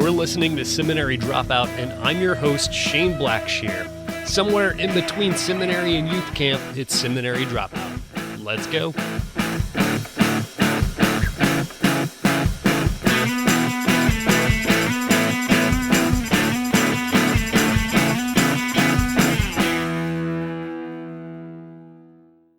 You're listening to Seminary Dropout, and I'm your host, Shane Blackshear. Somewhere in between seminary and youth camp, it's Seminary Dropout. Let's go.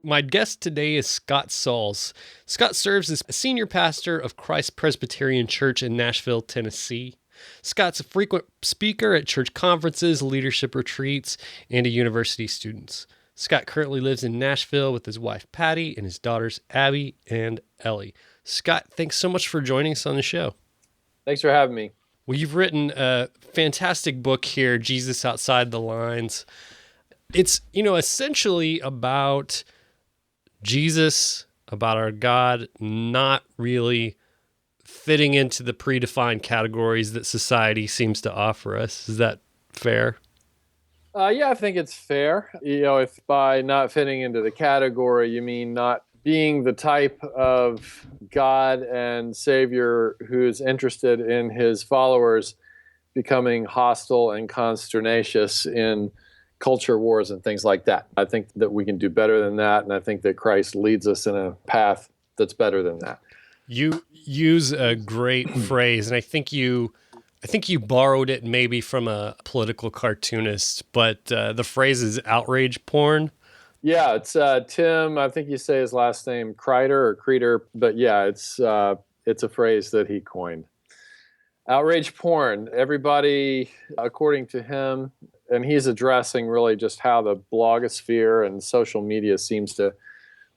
My guest today is Scott Sauls. Scott serves as a senior pastor of Christ Presbyterian Church in Nashville, Tennessee. Scott's a frequent speaker at church conferences, leadership retreats, and to university students. Scott currently lives in Nashville with his wife, Patty, and his daughters, Abby and Ellie. Scott, thanks so much for joining us on the show. Thanks for having me. Well, you've written a fantastic book here, Jesus Outside the Lines. It's, essentially about Jesus, about our God, not really fitting into the predefined categories that society seems to offer us. Is that fair? Yeah, I think it's fair. If by not fitting into the category, you mean not being the type of God and Savior who's interested in his followers becoming hostile and consternacious in culture wars and things like that. I think that we can do better than that, and I think that Christ leads us in a path that's better than that. You use a great phrase, and I think you borrowed it maybe from a political cartoonist, but the phrase is outrage porn. Yeah, it's Tim, I think you say his last name, Kreiter, but yeah, it's a phrase that he coined. Outrage porn, everybody, according to him, and he's addressing really just how the blogosphere and social media seems to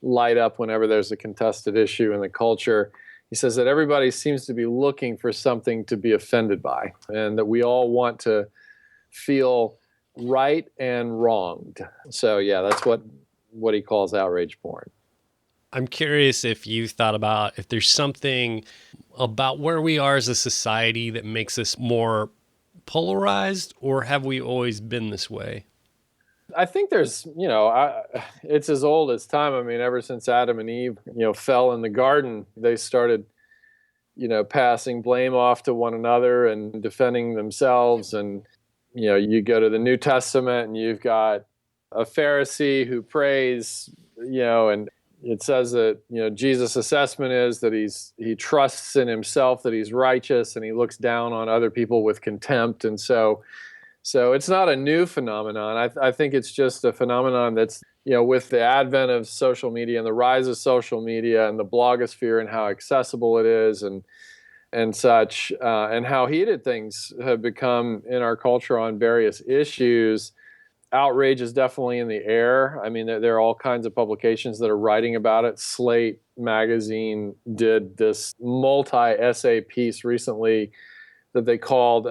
light up whenever there's a contested issue in the culture. He says that everybody seems to be looking for something to be offended by, and that we all want to feel right and wronged. So yeah, that's what he calls outrage porn. I'm curious if you thought about if there's something about where we are as a society that makes us more polarized, or have we always been this way? I think there's, it's as old as time. I mean, ever since Adam and Eve, fell in the garden, they started, passing blame off to one another and defending themselves. And, you go to the New Testament and you've got a Pharisee who prays, and it says that, Jesus' assessment is that he trusts in himself, that he's righteous, and he looks down on other people with contempt. And so it's not a new phenomenon. I think it's just a phenomenon that's, with the advent of social media and the rise of social media and the blogosphere and how accessible it is and such, and how heated things have become in our culture on various issues. Outrage is definitely in the air. I mean, there are all kinds of publications that are writing about it. Slate magazine did this multi-essay piece recently that they called,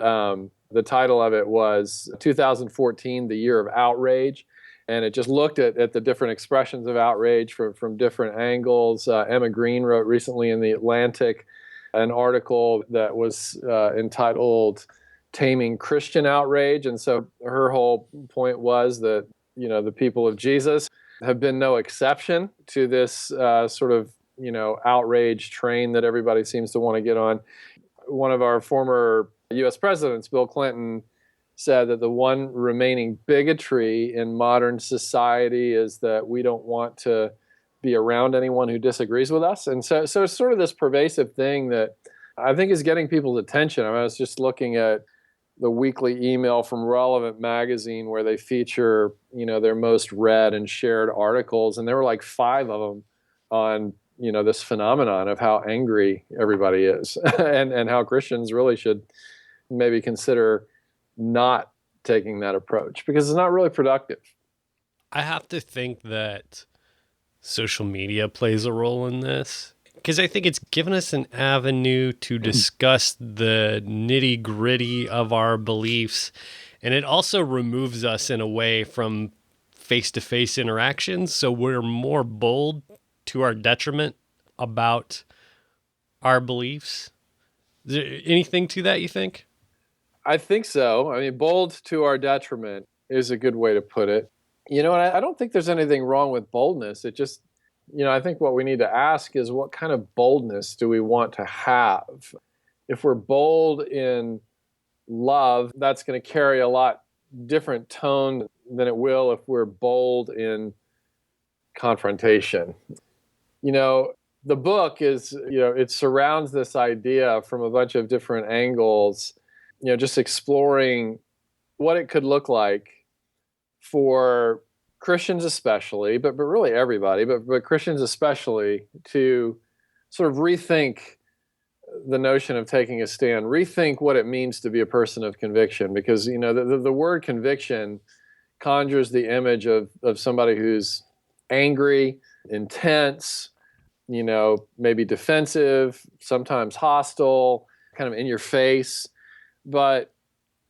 the title of it was 2014, the Year of Outrage. And it just looked at the different expressions of outrage from different angles. Emma Green wrote recently in The Atlantic an article that was entitled Taming Christian Outrage. And so her whole point was that, the people of Jesus have been no exception to this sort of, outrage train that everybody seems to want to get on. One of our former U.S. presidents, Bill Clinton, said that the one remaining bigotry in modern society is that we don't want to be around anyone who disagrees with us. And so it's sort of this pervasive thing that I think is getting people's attention. I was just looking at the weekly email from Relevant magazine where they feature, their most read and shared articles. And there were like 5 of them on, this phenomenon of how angry everybody is and how Christians really should maybe consider not taking that approach because it's not really productive. I have to think that social media plays a role in this, because I think it's given us an avenue to discuss the nitty-gritty of our beliefs, and it also removes us in a way from face-to-face interactions, so we're more bold to our detriment about our beliefs. Is there anything to that, you think? I think so. I mean, bold to our detriment is a good way to put it. And I don't think there's anything wrong with boldness. It just, I think what we need to ask is what kind of boldness do we want to have? If we're bold in love, that's going to carry a lot different tone than it will if we're bold in confrontation. The book is, it surrounds this idea from a bunch of different angles, just exploring what it could look like for Christians especially, but really everybody, but Christians especially, to sort of rethink the notion of taking a stand, rethink what it means to be a person of conviction, because the word conviction conjures the image of somebody who's angry, intense, maybe defensive, sometimes hostile, kind of in your face. But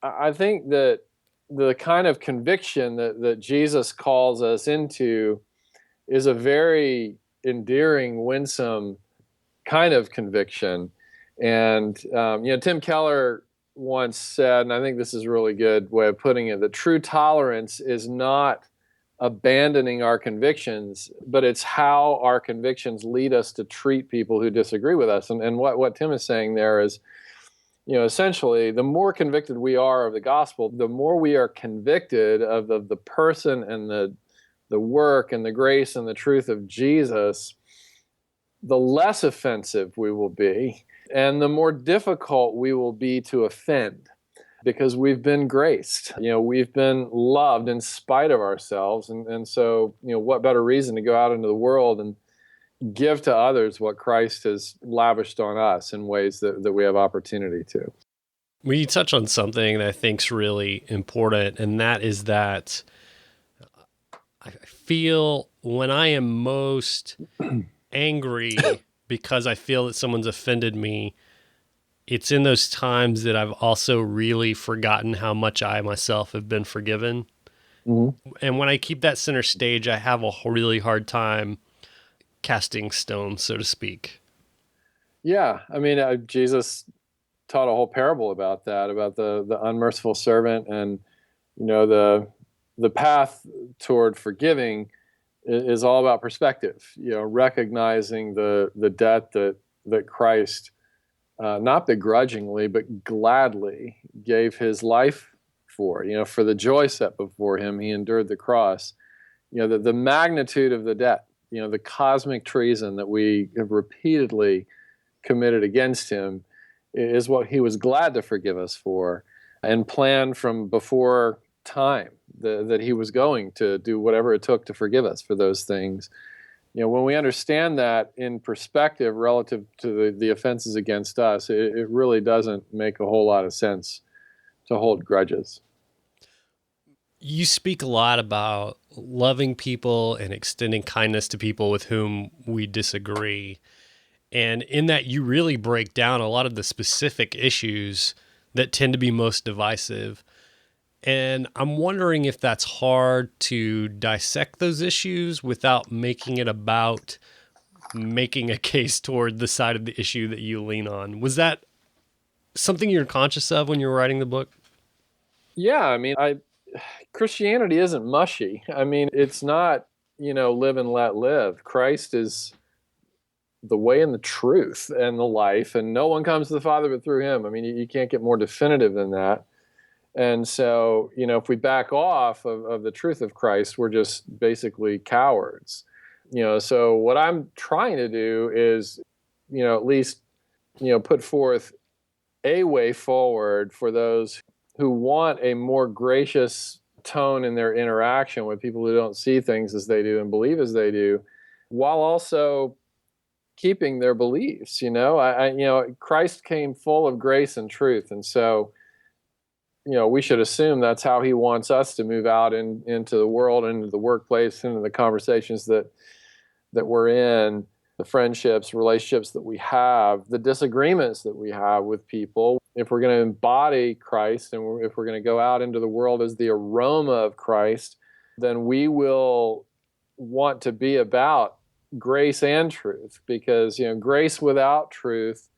I think that the kind of conviction that Jesus calls us into is a very endearing, winsome kind of conviction. And, Tim Keller once said, and I think this is a really good way of putting it, that true tolerance is not abandoning our convictions, but it's how our convictions lead us to treat people who disagree with us. And what Tim is saying there is, essentially, the more convicted we are of the gospel, the more we are convicted of the person and the work and the grace and the truth of Jesus, the less offensive we will be, and the more difficult we will be to offend, because we've been graced. We've been loved in spite of ourselves. And so, what better reason to go out into the world and give to others what Christ has lavished on us in ways that we have opportunity to. Well, you touch on something that I think is really important, and that is that I feel when I am most angry because I feel that someone's offended me, it's in those times that I've also really forgotten how much I myself have been forgiven. Mm-hmm. And when I keep that center stage, I have a really hard time casting stones, so to speak. Yeah, I mean, Jesus taught a whole parable about that, about the unmerciful servant, and the path toward forgiving is all about perspective. Recognizing the debt that Christ, not begrudgingly but gladly, gave his life for. For the joy set before him, he endured the cross. The magnitude of the debt. The cosmic treason that we have repeatedly committed against him is what he was glad to forgive us for, and planned from before time that he was going to do whatever it took to forgive us for those things. When we understand that in perspective relative to the offenses against us, it really doesn't make a whole lot of sense to hold grudges. You speak a lot about loving people and extending kindness to people with whom we disagree. And in that, you really break down a lot of the specific issues that tend to be most divisive. And I'm wondering if that's hard to dissect those issues without making it about making a case toward the side of the issue that you lean on. Was that something you're conscious of when you were writing the book? Yeah, I mean, Christianity isn't mushy. I mean, it's not, live and let live. Christ is the way and the truth and the life, and no one comes to the Father but through him. I mean, you can't get more definitive than that. And so, if we back off of the truth of Christ, we're just basically cowards. So what I'm trying to do is, at least, put forth a way forward for those who want a more gracious tone in their interaction with people who don't see things as they do and believe as they do, while also keeping their beliefs. Christ came full of grace and truth, and so we should assume that's how he wants us to move out into the world, into the workplace, into the conversations that we're in, the friendships, relationships that we have, the disagreements that we have with people. If we're going to embody Christ, and if we're going to go out into the world as the aroma of Christ, then we will want to be about grace and truth, because grace without truth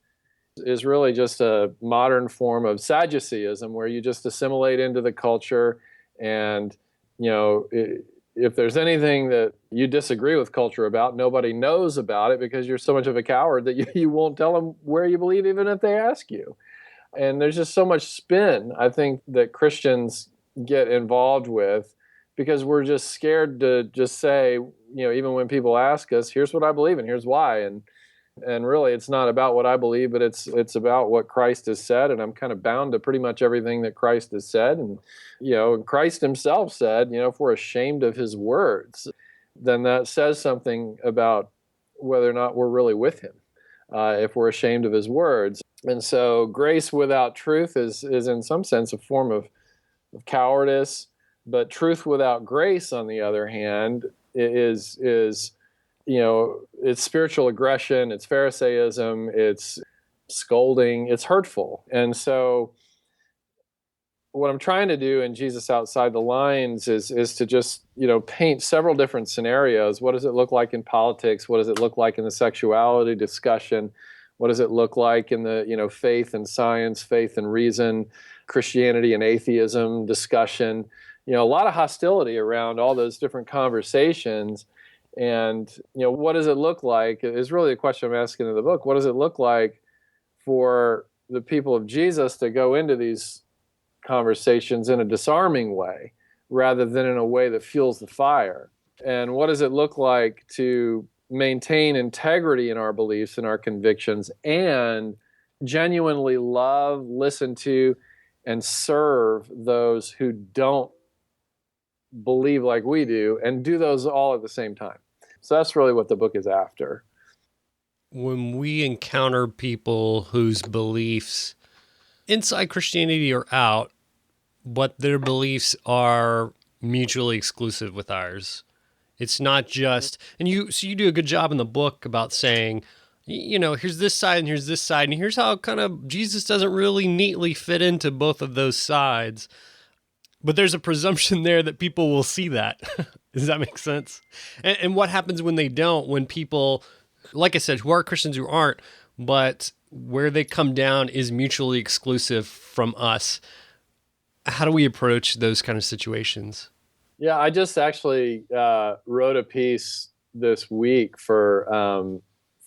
is really just a modern form of Sadduceeism, where you just assimilate into the culture, and if there's anything that you disagree with culture about, nobody knows about it because you're so much of a coward that you won't tell them where you believe, even if they ask you. And there's just so much spin, I think, that Christians get involved with because we're just scared to just say, even when people ask us, here's what I believe and here's why. And really, it's not about what I believe, but it's about what Christ has said. And I'm kind of bound to pretty much everything that Christ has said. And, Christ himself said, if we're ashamed of his words, then that says something about whether or not we're really with him, if we're ashamed of his words. And so grace without truth is in some sense a form of cowardice. But truth without grace, on the other hand, is it's spiritual aggression, it's Pharisaism, it's scolding, it's hurtful. And so what I'm trying to do in Jesus Outside the Lines is to just, paint several different scenarios. What does it look like in politics? What does it look like in the sexuality discussion? What does it look like in the, faith and science, faith and reason, Christianity and atheism discussion? A lot of hostility around all those different conversations. And, what does it look like is really the question I'm asking in the book. What does it look like for the people of Jesus to go into these conversations in a disarming way rather than in a way that fuels the fire? And what does it look like to maintain integrity in our beliefs and our convictions and genuinely love, listen to, and serve those who don't believe like we do, and do those all at the same time? So that's really what the book is after. When we encounter people whose beliefs inside Christianity or out, but their beliefs are mutually exclusive with ours, it's not just, and you do a good job in the book about saying, here's this side and here's this side, and here's how kind of Jesus doesn't really neatly fit into both of those sides. But there's a presumption there that people will see that. Does that make sense? And what happens when they don't, when people, like I said, who are Christians, who aren't, but where they come down is mutually exclusive from us? How do we approach those kind of situations? Yeah, I just actually wrote a piece this week for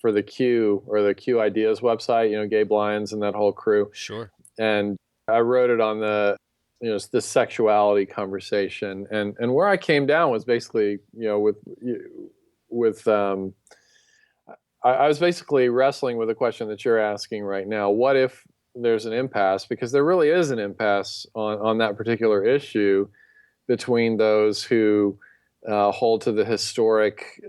the Q, or the Q Ideas website, Gabe Lyons and that whole crew. Sure. And I wrote it on the sexuality conversation, and where I came down was basically, I was basically wrestling with the question that you're asking right now. What if there's an impasse? Because there really is an impasse on that particular issue between those who hold to the historic,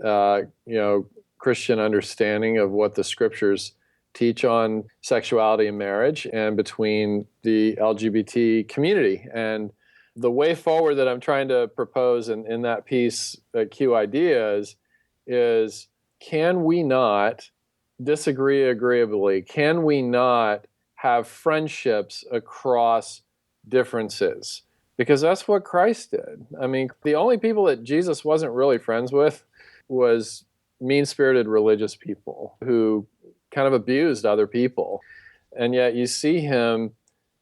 Christian understanding of what the scriptures teach on sexuality and marriage, and between the LGBT community. And the way forward that I'm trying to propose in that piece at Q Ideas is, can we not disagree agreeably? Can we not have friendships across differences? Because that's what Christ did. I mean, the only people that Jesus wasn't really friends with was mean-spirited religious people who kind of abused other people. And yet you see him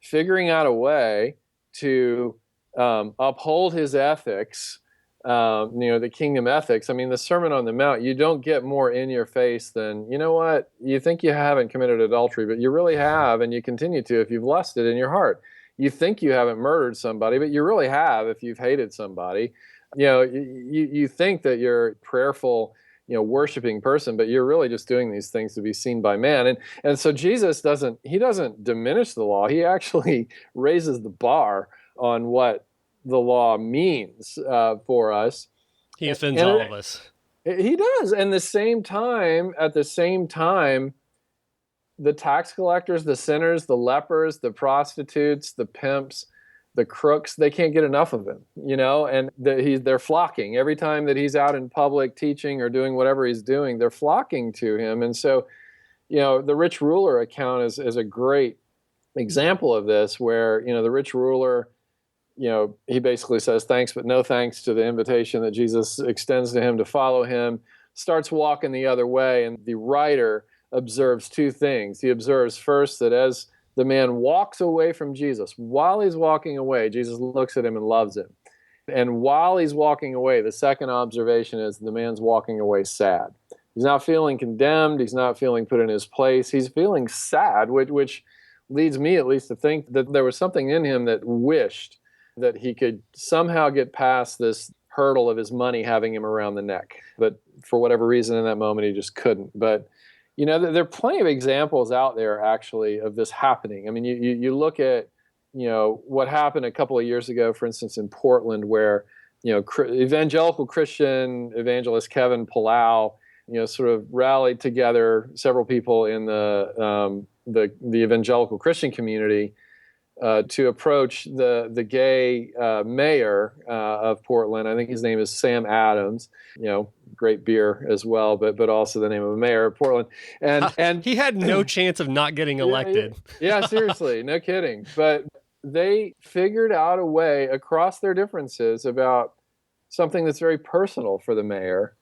figuring out a way to uphold his ethics, the kingdom ethics. I mean, the Sermon on the Mount, you don't get more in your face than, you know what, you think you haven't committed adultery, but you really have, and you continue to if you've lusted in your heart. You think you haven't murdered somebody, but you really have if you've hated somebody. You think that you're prayerful, worshiping person, but you're really just doing these things to be seen by man. And so Jesus doesn't diminish the law. He actually raises the bar on what the law means for us. He offends all of us. He does. And at the same time, the tax collectors, the sinners, the lepers, the prostitutes, the pimps, the crooks, they can't get enough of him, and they're flocking. Every time that he's out in public teaching or doing whatever he's doing, they're flocking to him. And so, the rich ruler account is a great example of this, where, the rich ruler, he basically says thanks, but no thanks to the invitation that Jesus extends to him to follow him, starts walking the other way. And the writer observes two things. He observes first that as the man walks away from Jesus, while he's walking away, Jesus looks at him and loves him. And while he's walking away, the second observation is the man's walking away sad. He's not feeling condemned. He's not feeling put in his place. He's feeling sad, which leads me at least to think that there was something in him that wished that he could somehow get past this hurdle of his money having him around the neck. But for whatever reason in that moment, he just couldn't. But, there are plenty of examples out there, actually, of this happening. I mean, you look at, what happened a couple of years ago, for instance, in Portland, where, evangelical Christian evangelist Kevin Palau, sort of rallied together several people in the evangelical Christian community to approach the gay mayor of Portland. I think his name is Sam Adams. Great beer as well, but also the name of a mayor of Portland. And he had no chance of not getting elected. Yeah, seriously, no kidding. But they figured out a way across their differences about something that's very personal for the mayor.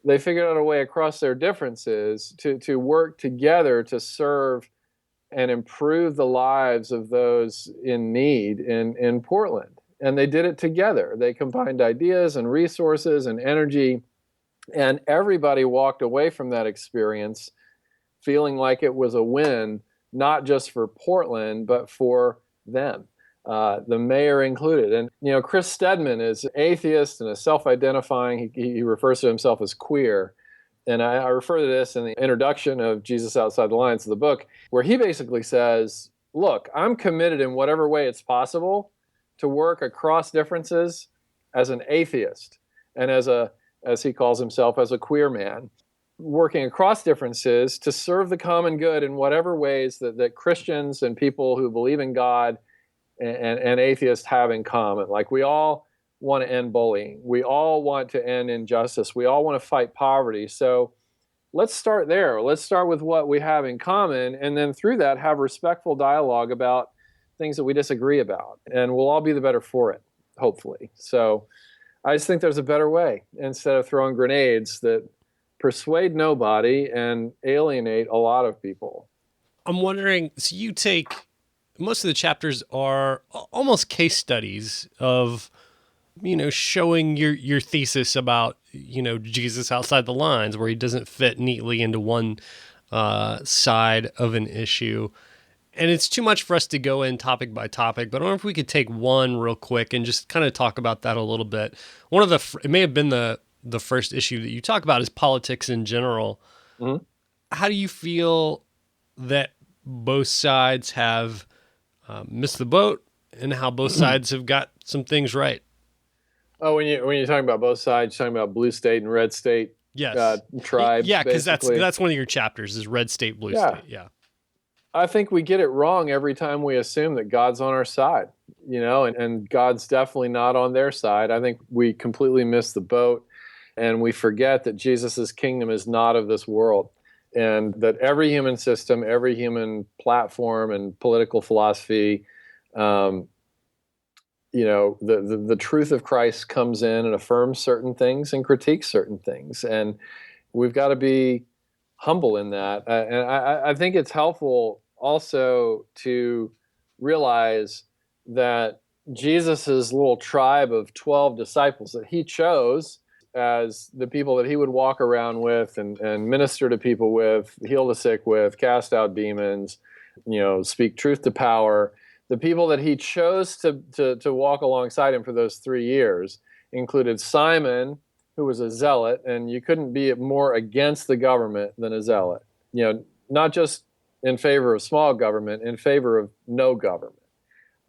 They figured out a way across their differences to work together to serve and improve the lives of those in need in Portland. And they did it together. They combined ideas and resources and energy, and everybody walked away from that experience feeling like it was a win, not just for Portland, but for them, the mayor included. And, Chris Stedman is atheist and is self-identifying. He refers to himself as queer. And I refer to this in the introduction of Jesus Outside the Lines of the book, where he basically says, look, I'm committed in whatever way it's possible to work across differences as an atheist and as he calls himself, as a queer man, working across differences to serve the common good in whatever ways that Christians and people who believe in God and atheists have in common. Like, we all want to end bullying. We all want to end injustice. We all want to fight poverty. So let's start there. Let's start with what we have in common, and then through that have respectful dialogue about things that we disagree about, and we'll all be the better for it, hopefully. So I just think there's a better way, instead of throwing grenades that persuade nobody and alienate a lot of people. I'm wondering, so you take, most of the chapters are almost case studies of, showing your thesis about, Jesus outside the lines, where he doesn't fit neatly into one side of an issue. And it's too much for us to go in topic by topic, but I wonder if we could take one real quick and just kind of talk about that a little bit. One of it may have been the first issue that you talk about, is politics in general. Mm-hmm. How do you feel that both sides have missed the boat, and how both sides have got some things right? Oh, when you're talking about both sides, you're talking about blue state and red state, yes, tribes. Yeah, because that's one of your chapters, is red state, blue state. Yeah. I think we get it wrong every time we assume that God's on our side, and God's definitely not on their side. I think we completely miss the boat, and we forget that Jesus' kingdom is not of this world, and that every human system, every human platform and political philosophy, the truth of Christ comes in and affirms certain things and critiques certain things. And we've got to be humble in that. And I think it's helpful also to realize that Jesus's little tribe of 12 disciples that he chose as the people that he would walk around with and minister to people with, heal the sick with, cast out demons, speak truth to power. The people that he chose to walk alongside him for those 3 years included Simon, who was a zealot, and you couldn't be more against the government than a zealot. Not just in favor of small government, in favor of no government.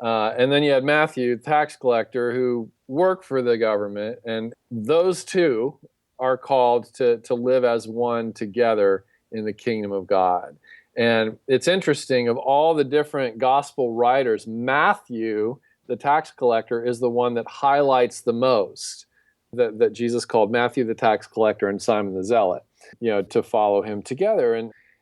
And then you had Matthew, tax collector, who worked for the government, and those two are called to live as one together in the kingdom of God. And it's interesting, of all the different gospel writers, Matthew, the tax collector, is the one that highlights the most that Jesus called Matthew the tax collector and Simon the zealot, to follow him together.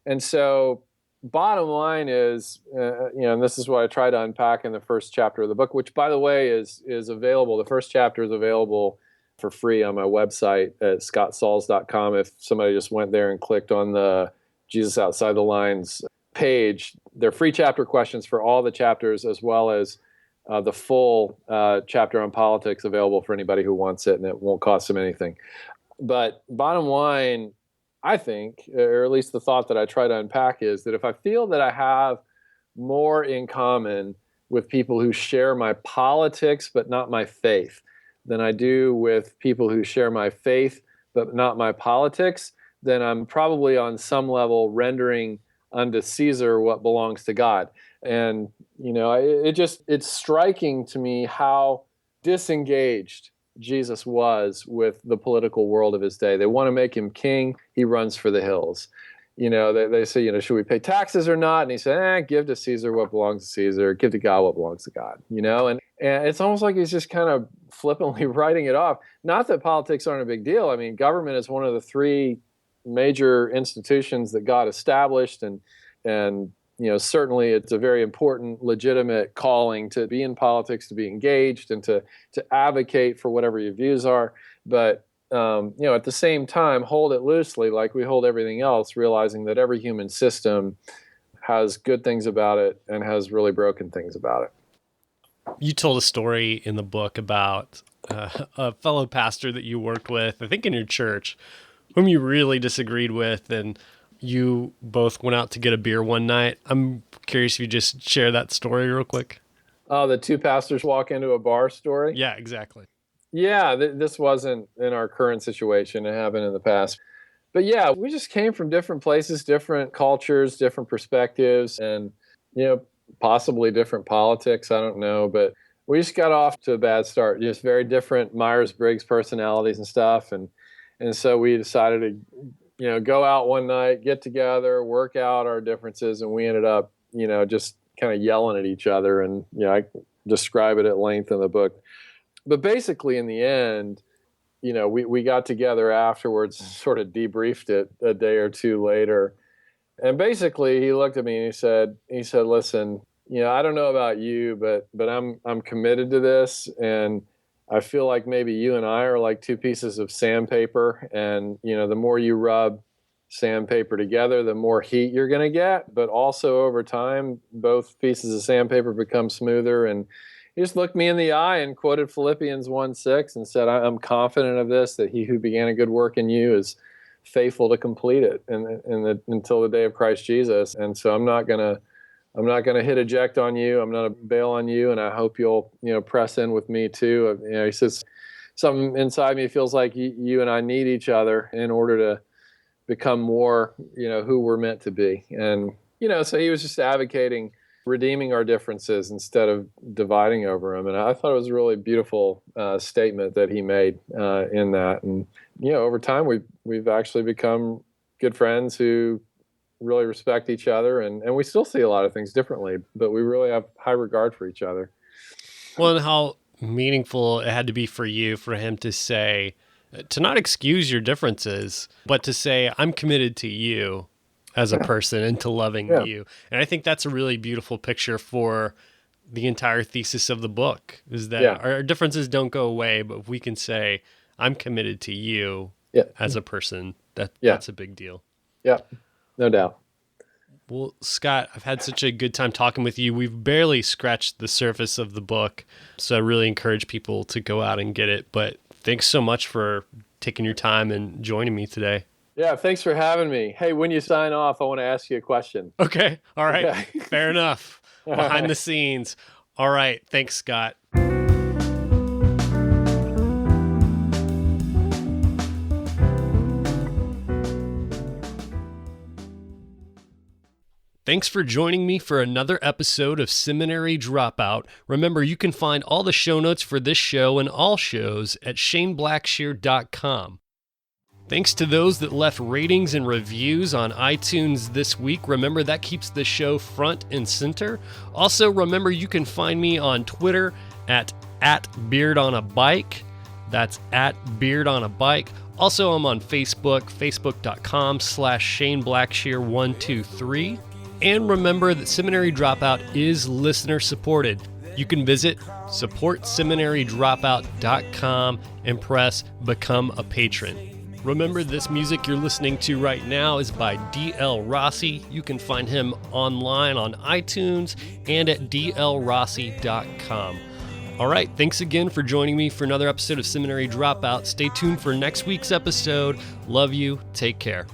And so bottom line is, and this is what I try to unpack in the first chapter of the book, which, by the way, is available. The first chapter is available for free on my website at scottsauls.com. If somebody just went there and clicked on the Jesus Outside the Lines page, they're free chapter questions for all the chapters, as well as the full chapter on politics available for anybody who wants it, and it won't cost them anything. But bottom line, I think, or at least the thought that I try to unpack, is that if I feel that I have more in common with people who share my politics but not my faith than I do with people who share my faith but not my politics, then I'm probably on some level rendering unto Caesar what belongs to God. And, it's striking to me how disengaged Jesus was with the political world of his day. They want to make him king. He runs for the hills. They say, should we pay taxes or not? And he said, give to Caesar what belongs to Caesar, give to God what belongs to God, and it's almost like he's just kind of flippantly writing it off. Not that politics aren't a big deal. I mean, government is one of the three major institutions that God established, and certainly it's a very important, legitimate calling to be in politics, to be engaged, and to advocate for whatever your views are. But at the same time, hold it loosely like we hold everything else, realizing that every human system has good things about it and has really broken things about it. You told a story in the book about a fellow pastor that you worked with, I think in your church, whom you really disagreed with, and you both went out to get a beer one night. I'm curious if you just share that story real quick. Oh, the two pastors walk into a bar story? Yeah, exactly. Yeah, this wasn't in our current situation. It happened in the past. But yeah, we just came from different places, different cultures, different perspectives, and, possibly different politics. I don't know. But we just got off to a bad start. Just very different Myers-Briggs personalities and stuff. And so we decided to, go out one night, get together, work out our differences. And we ended up, just kind of yelling at each other. And, I describe it at length in the book. But basically, in the end, we got together afterwards, sort of debriefed it a day or two later. And basically, he looked at me and he said, listen, I don't know about you, but I'm committed to this. And I feel like maybe you and I are like two pieces of sandpaper. And, the more you rub sandpaper together, the more heat you're going to get. But also over time, both pieces of sandpaper become smoother. And he just looked me in the eye and quoted Philippians 1:6 and said, I'm confident of this, that he who began a good work in you is faithful to complete it until the day of Christ Jesus. And so I'm not gonna hit eject on you. I'm not gonna bail on you. And I hope you'll, press in with me too. He says something inside me feels like you and I need each other in order to become more, who we're meant to be. And, so he was just advocating redeeming our differences instead of dividing over them. And I thought it was a really beautiful statement that he made in that. And, over time, we've actually become good friends who really respect each other. And we still see a lot of things differently, but we really have high regard for each other. Well, and how meaningful it had to be for you, for him to say, to not excuse your differences, but to say, I'm committed to you as a person and to loving you. And I think that's a really beautiful picture for the entire thesis of the book, is that our differences don't go away, but if we can say, I'm committed to you as a person, that's a big deal. Yeah, no doubt. Well, Scott, I've had such a good time talking with you. We've barely scratched the surface of the book, so I really encourage people to go out and get it. But thanks so much for taking your time and joining me today. Yeah, thanks for having me. Hey, when you sign off, I want to ask you a question. Okay, all right, okay. Fair enough. Behind the scenes. All right, thanks, Scott. Thanks for joining me for another episode of Seminary Dropout. Remember, you can find all the show notes for this show and all shows at ShaneBlackshear.com. Thanks to those that left ratings and reviews on iTunes this week. Remember, that keeps the show front and center. Also, remember, you can find me on Twitter at @BeardOnABike. That's @BeardOnABike. Also, I'm on Facebook, facebook.com/ShaneBlackshear123. And remember that Seminary Dropout is listener supported. You can visit supportseminarydropout.com and press Become a Patron. Remember, this music you're listening to right now is by D.L. Rossi. You can find him online on iTunes and at dlrossi.com. All right, thanks again for joining me for another episode of Seminary Dropout. Stay tuned for next week's episode. Love you. Take care.